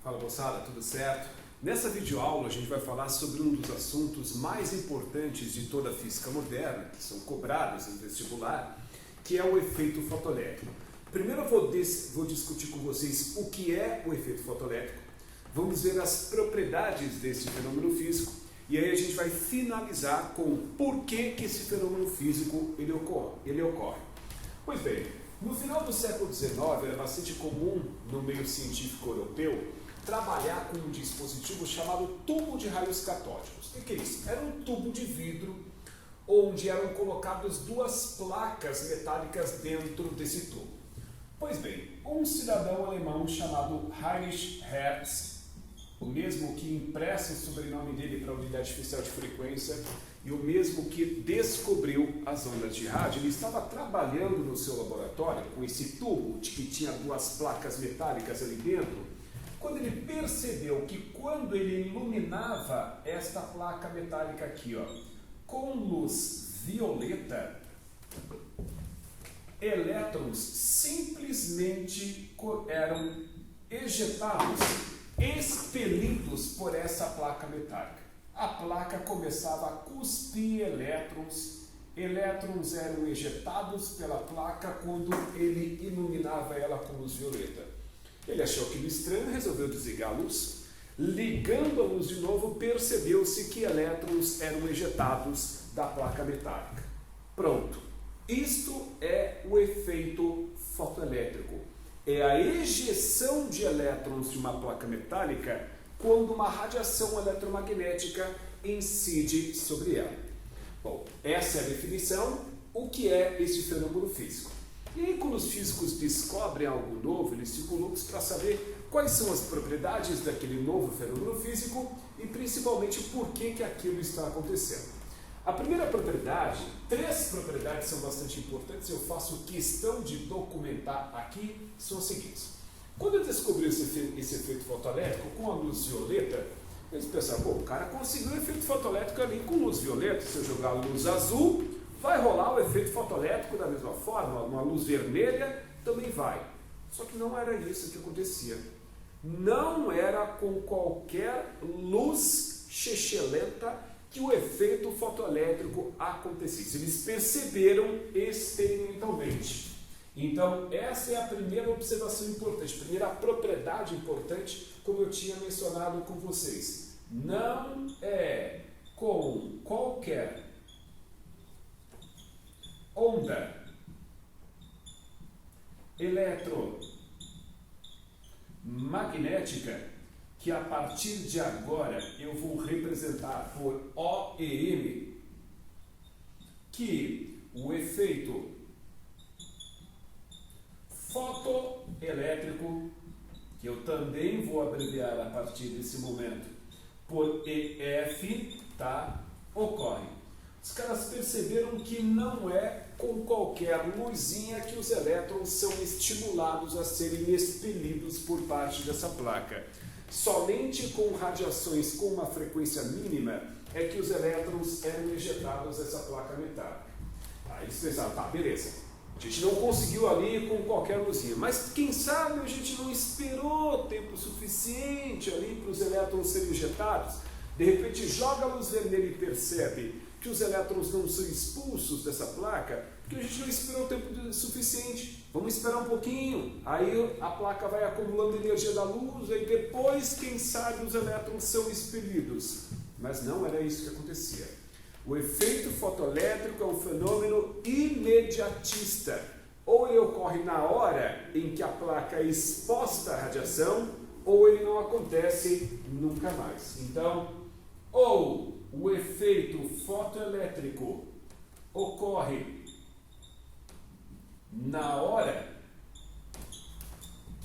Fala moçada, tudo certo? Nessa videoaula a gente vai falar sobre um dos assuntos mais importantes de toda a física moderna, que são cobrados em vestibular, que é o efeito fotoelétrico. Primeiro eu vou discutir com vocês o que é o efeito fotoelétrico, vamos ver as propriedades desse fenômeno físico e aí a gente vai finalizar com o porquê que esse fenômeno físico ele ocorre. Pois bem, no final do século XIX era bastante comum no meio científico europeu trabalhar com um dispositivo chamado tubo de raios catódicos. O que é isso? Era um tubo de vidro onde eram colocadas duas placas metálicas dentro desse tubo. Pois bem, um cidadão alemão chamado Heinrich Hertz, o mesmo que empresta o sobrenome dele para a unidade especial de frequência e o mesmo que descobriu as ondas de rádio, ele estava trabalhando no seu laboratório com esse tubo que tinha duas placas metálicas ali dentro, quando ele percebeu que quando ele iluminava esta placa metálica aqui, ó, com luz violeta, elétrons simplesmente eram ejetados, expelidos por essa placa metálica. A placa começava a cuspir elétrons, elétrons eram ejetados pela placa quando ele iluminava ela com luz violeta. Ele achou aquilo estranho e resolveu desligar a luz. Ligando a luz de novo, percebeu-se que elétrons eram ejetados da placa metálica. Pronto. Isto é o efeito fotoelétrico. É a ejeção de elétrons de uma placa metálica quando uma radiação eletromagnética incide sobre ela. Bom, essa é a definição. O que é esse fenômeno físico? E aí, quando os físicos descobrem algo novo, eles ficam loucos para saber quais são as propriedades daquele novo fenômeno físico e principalmente por que aquilo está acontecendo. A primeira propriedade, três propriedades são bastante importantes, eu faço questão de documentar aqui, são as seguintes. Quando eu descobri esse efeito fotoelétrico com a luz violeta, eles pensaram, pô, o cara conseguiu o efeito fotoelétrico ali com luz violeta, se eu jogar a luz azul, vai rolar o efeito fotoelétrico da mesma forma, uma luz vermelha também vai. Só que não era isso que acontecia. Não era com qualquer luz chechelenta que o efeito fotoelétrico acontecesse. Eles perceberam experimentalmente. Então, essa é a primeira observação importante, a primeira propriedade importante, como eu tinha mencionado com vocês. Não é com qualquer onda eletromagnética que a partir de agora eu vou representar por O e M, que o efeito fotoelétrico, que eu também vou abreviar a partir desse momento por EF, tá, ocorre. Os caras perceberam que não é com qualquer luzinha que os elétrons são estimulados a serem expelidos por parte dessa placa. Somente com radiações com uma frequência mínima é que os elétrons eram ejetados dessa placa metálica. Aí eles pensaram, tá, beleza, a gente não conseguiu ali com qualquer luzinha, mas quem sabe a gente não esperou tempo suficiente ali para os elétrons serem ejetados, de repente joga a luz vermelha e percebe que os elétrons não são expulsos dessa placa, porque a gente não esperou o tempo suficiente. Vamos esperar um pouquinho, aí a placa vai acumulando energia da luz, e depois, quem sabe, os elétrons são expelidos. Mas não era isso que acontecia. O efeito fotoelétrico é um fenômeno imediatista. Ou ele ocorre na hora em que a placa é exposta à radiação, ou ele não acontece nunca mais. Então, ou o efeito fotoelétrico ocorre na hora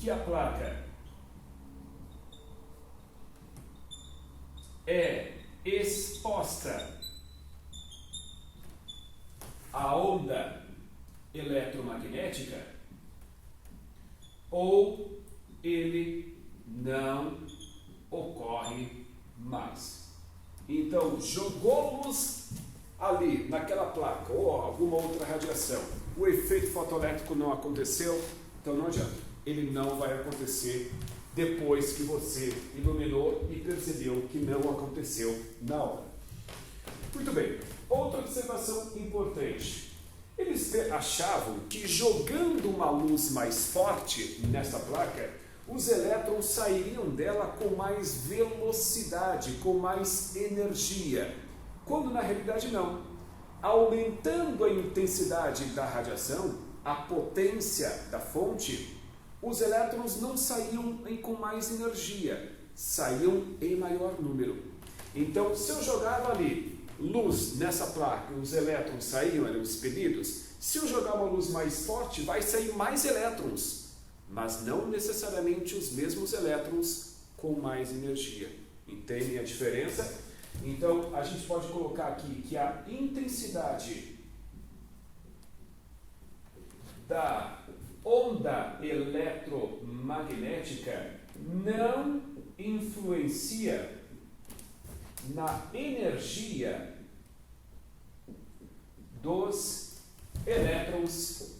que a placa é exposta à onda eletromagnética, ou ele não ocorre mais. Então, jogou luz ali naquela placa ou alguma outra radiação, o efeito fotoelétrico não aconteceu, então não adianta, ele não vai acontecer depois que você iluminou e percebeu que não aconteceu na hora. Muito bem, outra observação importante. Eles achavam que jogando uma luz mais forte nessa placa, os elétrons sairiam dela com mais velocidade, com mais energia, quando na realidade não. Aumentando a intensidade da radiação, a potência da fonte, os elétrons não saíam com mais energia, saíam em maior número. Então, se eu jogava ali luz nessa placa e os elétrons saíam, eram expelidos, se eu jogar uma luz mais forte, vai sair mais elétrons, mas não necessariamente os mesmos elétrons com mais energia. Entendem a diferença? Então, a gente pode colocar aqui que a intensidade da onda eletromagnética não influencia na energia dos elétrons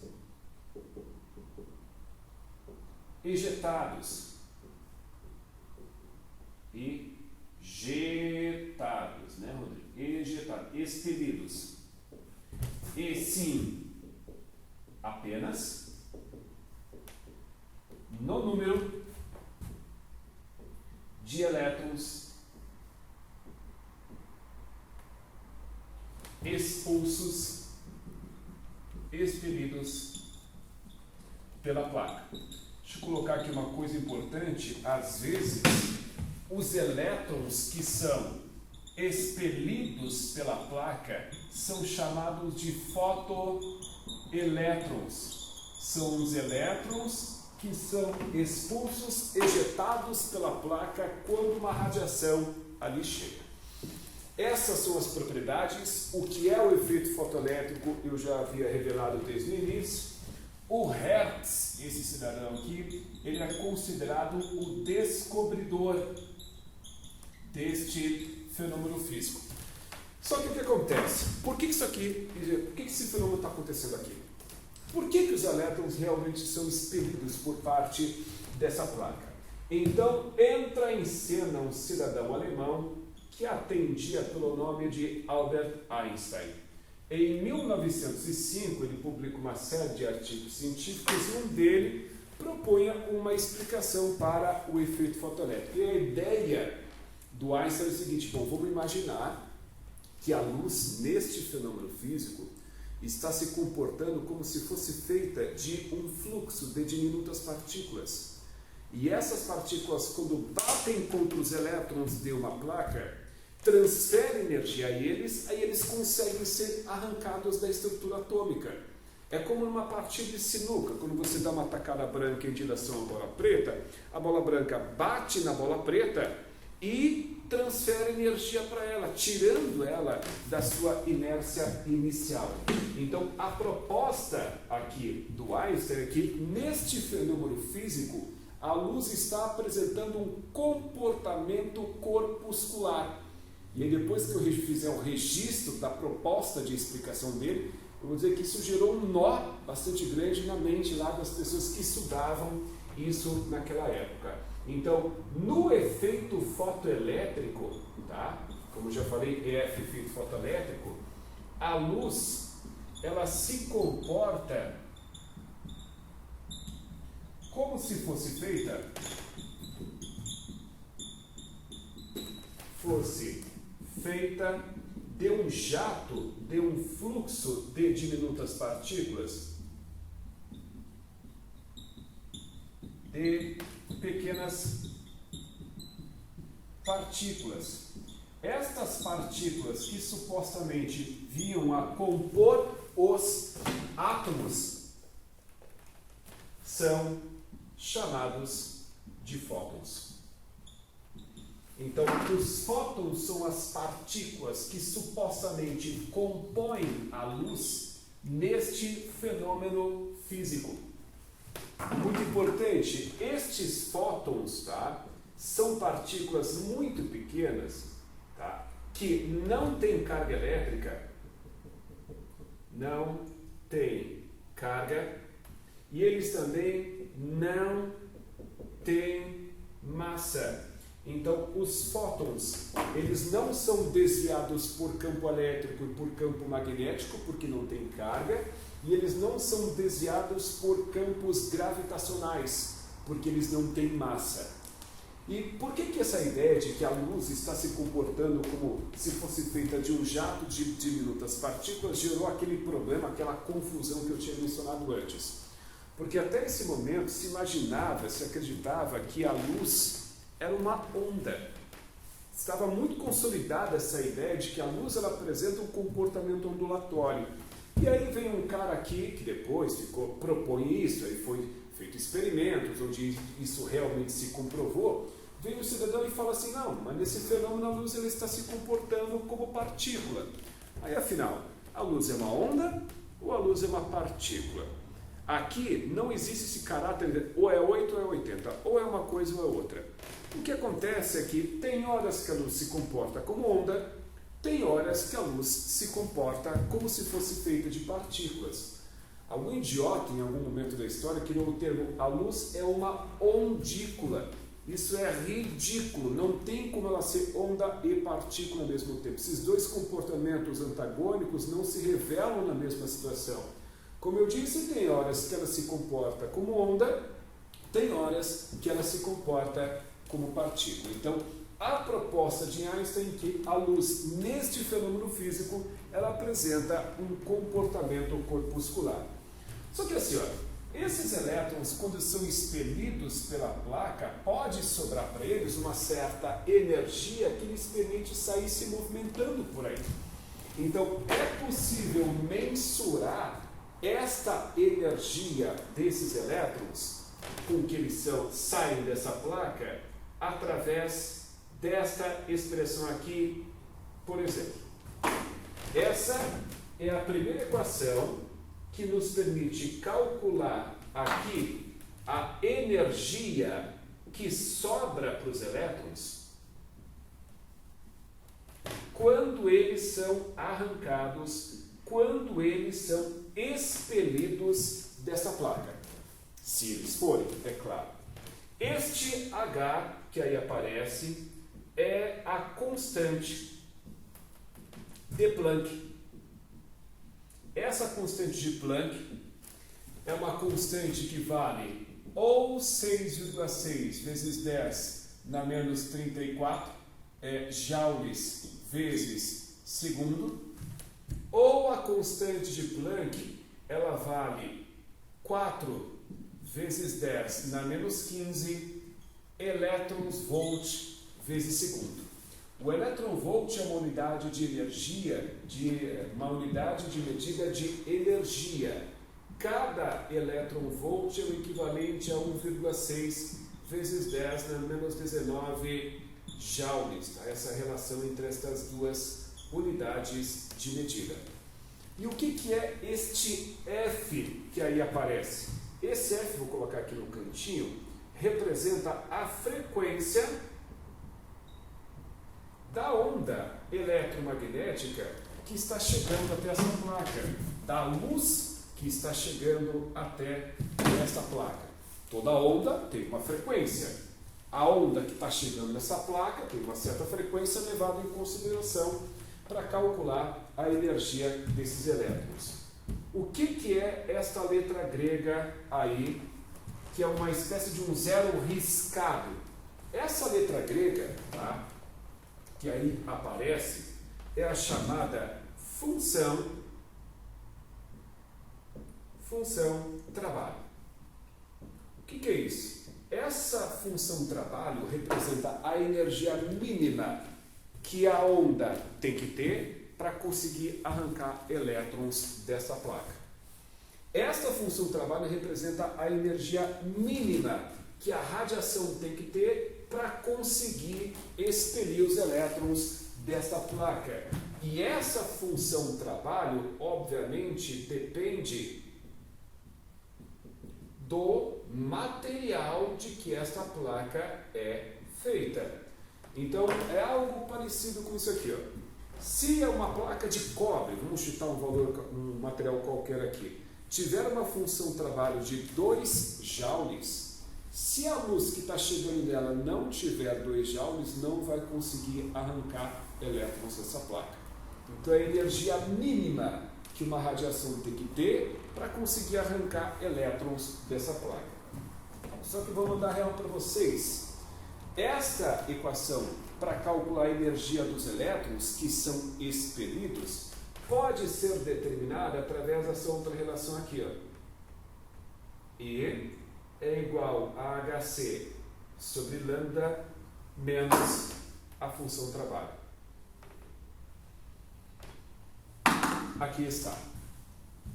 ejetados e jetados, né, Rodrigo? Ejetados, expelidos. E sim, apenas no número de elétrons expulsos, expelidos pela placa. Deixa eu colocar aqui uma coisa importante. Às vezes, os elétrons que são expelidos pela placa são chamados de fotoelétrons. São os elétrons que são expulsos, ejetados pela placa quando uma radiação ali chega. Essas são as propriedades. O que é o efeito fotoelétrico eu já havia revelado desde o início. O Hertz, esse cidadão aqui, ele é considerado o descobridor deste fenômeno físico. Só que o que acontece? Por que esse fenômeno está acontecendo aqui? Por que os elétrons realmente são expelidos por parte dessa placa? Então, entra em cena um cidadão alemão que atendia pelo nome de Albert Einstein. Em 1905, ele publica uma série de artigos científicos e um dele propunha uma explicação para o efeito fotoelétrico. E a ideia do Einstein é o seguinte: bom, vamos imaginar que a luz neste fenômeno físico está se comportando como se fosse feita de um fluxo de diminutas partículas. E essas partículas, quando batem contra os elétrons de uma placa, transferem energia a eles, aí eles conseguem ser arrancados da estrutura atômica. É como numa partida de sinuca, quando você dá uma tacada branca em direção à bola preta, a bola branca bate na bola preta e transfere energia para ela, tirando ela da sua inércia inicial. Então, a proposta aqui do Einstein é que neste fenômeno físico, a luz está apresentando um comportamento corpuscular. E aí, depois que eu fizer o registro da proposta de explicação dele, eu vou dizer que isso gerou um nó bastante grande na mente lá das pessoas que estudavam isso naquela época. Então, no efeito fotoelétrico, tá? Como já falei, efeito fotoelétrico, a luz, ela se comporta como se fosse feita de um jato, de um fluxo de diminutas partículas, de pequenas partículas. Estas partículas que supostamente vinham a compor os átomos são chamados de fótons. Então, os fótons são as partículas que supostamente compõem a luz neste fenômeno físico. Muito importante, estes fótons, tá, são partículas muito pequenas, tá, que não têm carga elétrica, não têm carga, e eles também não têm massa. Então, os fótons, eles não são desviados por campo elétrico e por campo magnético, porque não tem carga, e eles não são desviados por campos gravitacionais, porque eles não têm massa. E por que essa ideia de que a luz está se comportando como se fosse feita de um jato de diminutas partículas gerou aquele problema, aquela confusão que eu tinha mencionado antes? Porque até esse momento se imaginava, se acreditava que a luz era uma onda. Estava muito consolidada essa ideia de que a luz ela apresenta um comportamento ondulatório. E aí vem um cara aqui que depois propõe isso, aí foi feito experimentos onde isso realmente se comprovou. Vem o cidadão e fala assim, não, mas nesse fenômeno a luz ela está se comportando como partícula. Aí afinal, a luz é uma onda ou a luz é uma partícula? Aqui não existe esse caráter ou é 8 ou é 80, ou é uma coisa ou é outra. O que acontece é que tem horas que a luz se comporta como onda, tem horas que a luz se comporta como se fosse feita de partículas. Algum idiota em algum momento da história criou o termo a luz é uma ondícula. Isso é ridículo, não tem como ela ser onda e partícula ao mesmo tempo. Esses dois comportamentos antagônicos não se revelam na mesma situação. Como eu disse, tem horas que ela se comporta como onda, tem horas que ela se comporta como partícula. Então, a proposta de Einstein é que a luz, neste fenômeno físico, ela apresenta um comportamento corpuscular. Só que assim, ó, esses elétrons, quando são expelidos pela placa, pode sobrar para eles uma certa energia que lhes permite sair se movimentando por aí. Então, é possível mensurar esta energia desses elétrons, com que eles saem dessa placa, através desta expressão aqui, por exemplo. Essa é a primeira equação que nos permite calcular aqui a energia que sobra para os elétrons quando eles são arrancados, quando eles são expelidos dessa placa. Se eles forem, é claro. Este H que aí aparece é a constante de Planck. Essa constante de Planck é uma constante que vale ou 6,6 vezes 10 na menos 34 joules vezes segundo, ou a constante de Planck ela vale 4 vezes 10 na menos 15 elétrons volt vezes segundo. O elétron-volt é uma unidade de energia, uma unidade de medida de energia. Cada elétron-volt é o equivalente a 1,6 vezes 10 na menos 19 joules. Tá? Essa relação entre estas duas unidades de medida. E o que é este F que aí aparece? Esse F, vou colocar aqui no cantinho, representa a frequência da onda eletromagnética que está chegando até essa placa, da luz que está chegando até essa placa. Toda onda tem uma frequência. A onda que está chegando nessa placa tem uma certa frequência levada em consideração para calcular a energia desses elétrons. O que é esta letra grega aí, que é uma espécie de um zero riscado? Essa letra grega, tá? Que aí aparece, é a chamada função trabalho. O que é isso? Essa função trabalho representa a energia mínima que a onda tem que ter para conseguir arrancar elétrons dessa placa. Esta função trabalho representa a energia mínima que a radiação tem que ter para conseguir expelir os elétrons desta placa. E essa função trabalho, obviamente, depende do material de que esta placa é feita. Então, é algo parecido com isso aqui, ó. Se é uma placa de cobre, vamos chutar um material qualquer aqui, tiver uma função trabalho de 2 joules, Se a luz que está chegando nela não tiver 2 joules, não vai conseguir arrancar elétrons dessa placa. Então é a energia mínima que uma radiação tem que ter para conseguir arrancar elétrons dessa placa. Só que vou mandar real para vocês. Esta equação para calcular a energia dos elétrons que são expelidos pode ser determinada através dessa outra relação aqui, ó. E é igual a HC sobre lambda menos a função trabalho. Aqui está.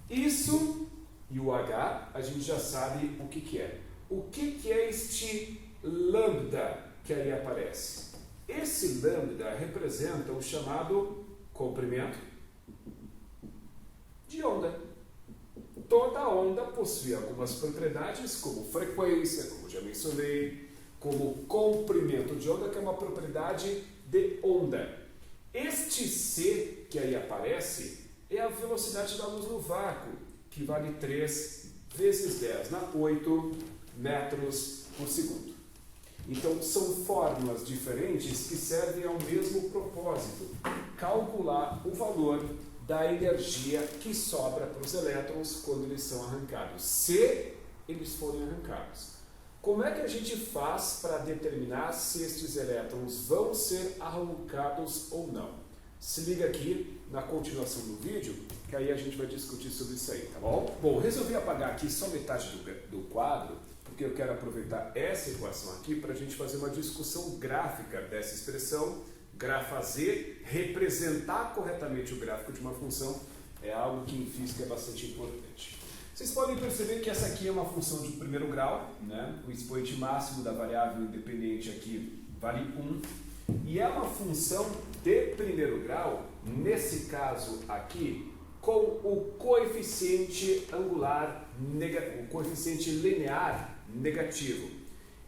Isso e o H, a gente já sabe o que é. O que é este lambda que aí aparece? Esse lambda representa o chamado comprimento de onda. Toda onda possui algumas propriedades, como frequência, como já mencionei, como comprimento de onda, que é uma propriedade de onda. Este C que aí aparece é a velocidade da luz no vácuo, que vale 3 vezes 10 na 8 metros por segundo. Então, são fórmulas diferentes que servem ao mesmo propósito, calcular o valor da energia que sobra para os elétrons quando eles são arrancados, se eles forem arrancados. Como é que a gente faz para determinar se estes elétrons vão ser arrancados ou não? Se liga aqui na continuação do vídeo, que aí a gente vai discutir sobre isso aí, tá bom? Bom, resolvi apagar aqui só metade do quadro, porque eu quero aproveitar essa equação aqui para a gente fazer uma discussão gráfica dessa expressão. Grafaz, representar corretamente o gráfico de uma função é algo que em física é bastante importante. Vocês podem perceber que essa aqui é uma função de primeiro grau, né? O expoente máximo da variável independente aqui vale 1, e é uma função de primeiro grau, nesse caso aqui, com o coeficiente angular, o coeficiente linear negativo.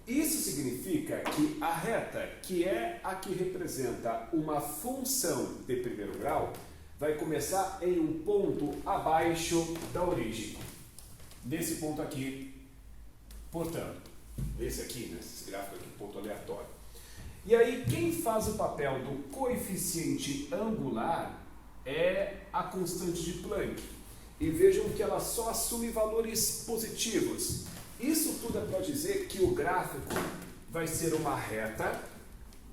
Isso significa que a reta, que é a que representa uma função de primeiro grau, vai começar em um ponto abaixo da origem. Nesse ponto aqui, portanto, esse aqui, nesse gráfico aqui, ponto aleatório. E aí, quem faz o papel do coeficiente angular é a constante de Planck. E vejam que ela só assume valores positivos. Isso tudo é para dizer que o gráfico vai ser uma reta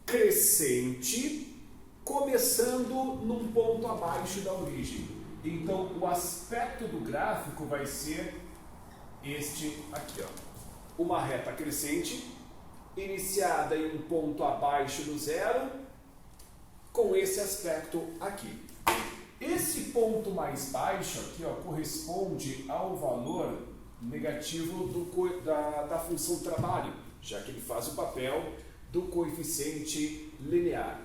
crescente, começando num ponto abaixo da origem. Então, o aspecto do gráfico vai ser este aqui, ó. Uma reta crescente, iniciada em um ponto abaixo do zero, com esse aspecto aqui. Esse ponto mais baixo aqui, ó, corresponde ao valor negativo da função trabalho, já que ele faz o papel do coeficiente linear.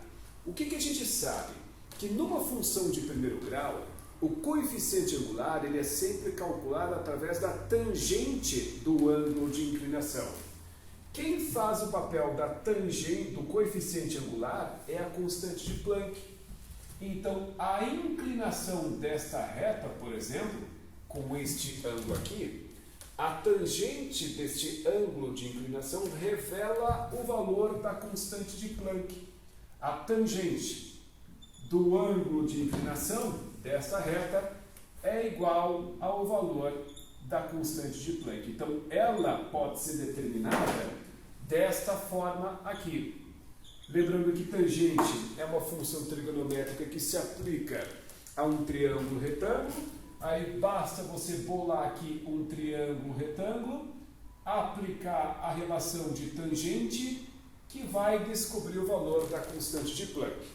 O que a gente sabe? Que numa função de primeiro grau, o coeficiente angular ele é sempre calculado através da tangente do ângulo de inclinação. Quem faz o papel da tangente do coeficiente angular é a constante de Planck. Então, a inclinação desta reta, por exemplo, com este ângulo aqui, a tangente deste ângulo de inclinação revela o valor da constante de Planck. A tangente do ângulo de inclinação desta reta é igual ao valor da constante de Planck. Então, ela pode ser determinada desta forma aqui. Lembrando que tangente é uma função trigonométrica que se aplica a um triângulo retângulo. Aí basta você bolar aqui um triângulo retângulo, aplicar a relação de tangente, que vai descobrir o valor da constante de Planck.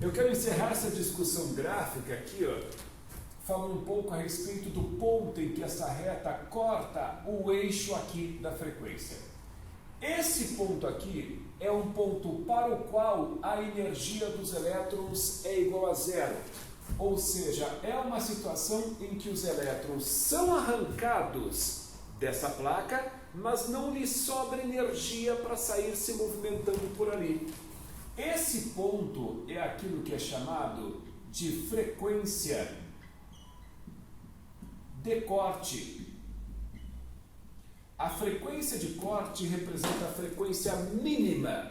Eu quero encerrar essa discussão gráfica aqui, ó, falando um pouco a respeito do ponto em que essa reta corta o eixo aqui da frequência. Esse ponto aqui é um ponto para o qual a energia dos elétrons é igual a zero. Ou seja, é uma situação em que os elétrons são arrancados dessa placa, mas não lhes sobra energia para sair se movimentando por ali. Esse ponto é aquilo que é chamado de frequência de corte. A frequência de corte representa a frequência mínima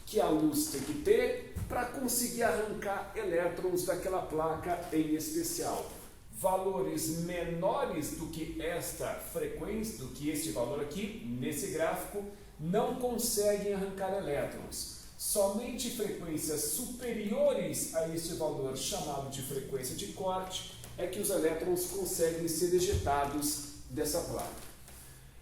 que a luz tem que ter para conseguir arrancar elétrons daquela placa em especial. Valores menores do que esta frequência, do que este valor aqui, nesse gráfico, não conseguem arrancar elétrons. Somente frequências superiores a este valor, chamado de frequência de corte, é que os elétrons conseguem ser ejetados dessa placa.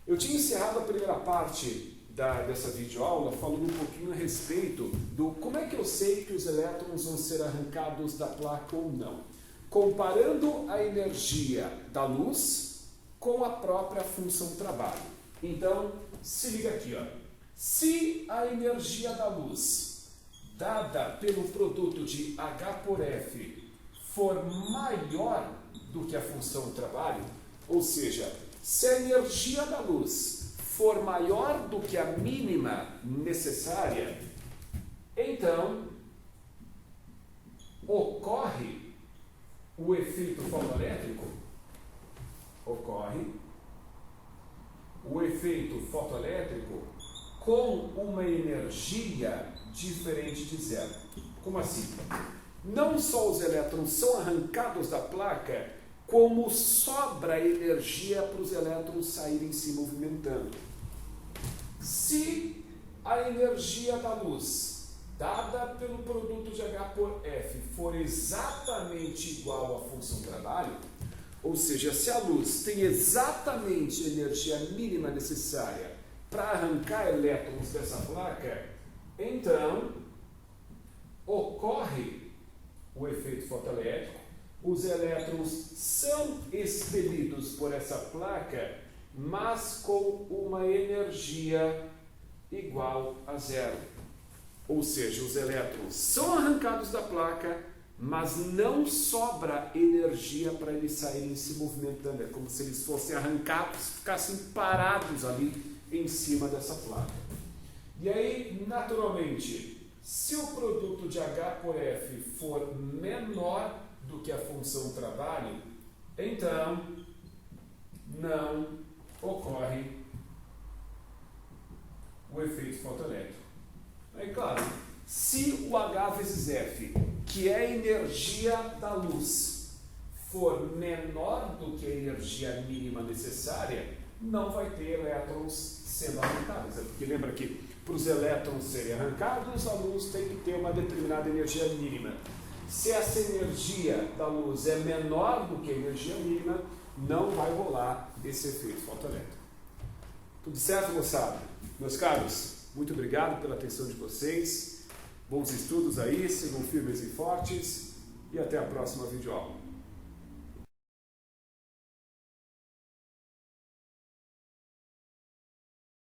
Eu tinha encerrado a primeira parte dessa videoaula falando um pouquinho a respeito do como é que eu sei que os elétrons vão ser arrancados da placa ou não. Comparando a energia da luz com a própria função trabalho. Então, se liga aqui, ó. Se a energia da luz dada pelo produto de H por F for maior do que a função trabalho, ou seja, se a energia da luz for maior do que a mínima necessária, então ocorre o efeito fotoelétrico, com uma energia diferente de zero. Como assim? Não só os elétrons são arrancados da placa, como sobra energia para os elétrons saírem se movimentando. Se a energia da luz dada pelo produto de H por F for exatamente igual à função trabalho, ou seja, se a luz tem exatamente a energia mínima necessária para arrancar elétrons dessa placa, então ocorre o efeito fotoelétrico, os elétrons são expelidos por essa placa, mas com uma energia igual a zero. Ou seja, os elétrons são arrancados da placa, mas não sobra energia para eles saírem se movimentando. É como se eles fossem arrancados, ficassem parados ali em cima dessa placa. E aí, naturalmente, se o produto de H por F for menor do que a função trabalho, então não ocorre o efeito fotoelétrico. É claro, se o H vezes F, que é a energia da luz, for menor do que a energia mínima necessária, não vai ter elétrons sendo arrancados. Porque lembra que para os elétrons serem arrancados, a luz tem que ter uma determinada energia mínima. Se essa energia da luz é menor do que a energia mínima, não vai rolar esse efeito fotoelétrico. Tudo certo, moçada? Meus caros, muito obrigado pela atenção de vocês. Bons estudos aí, sigam firmes e fortes e até a próxima videoaula.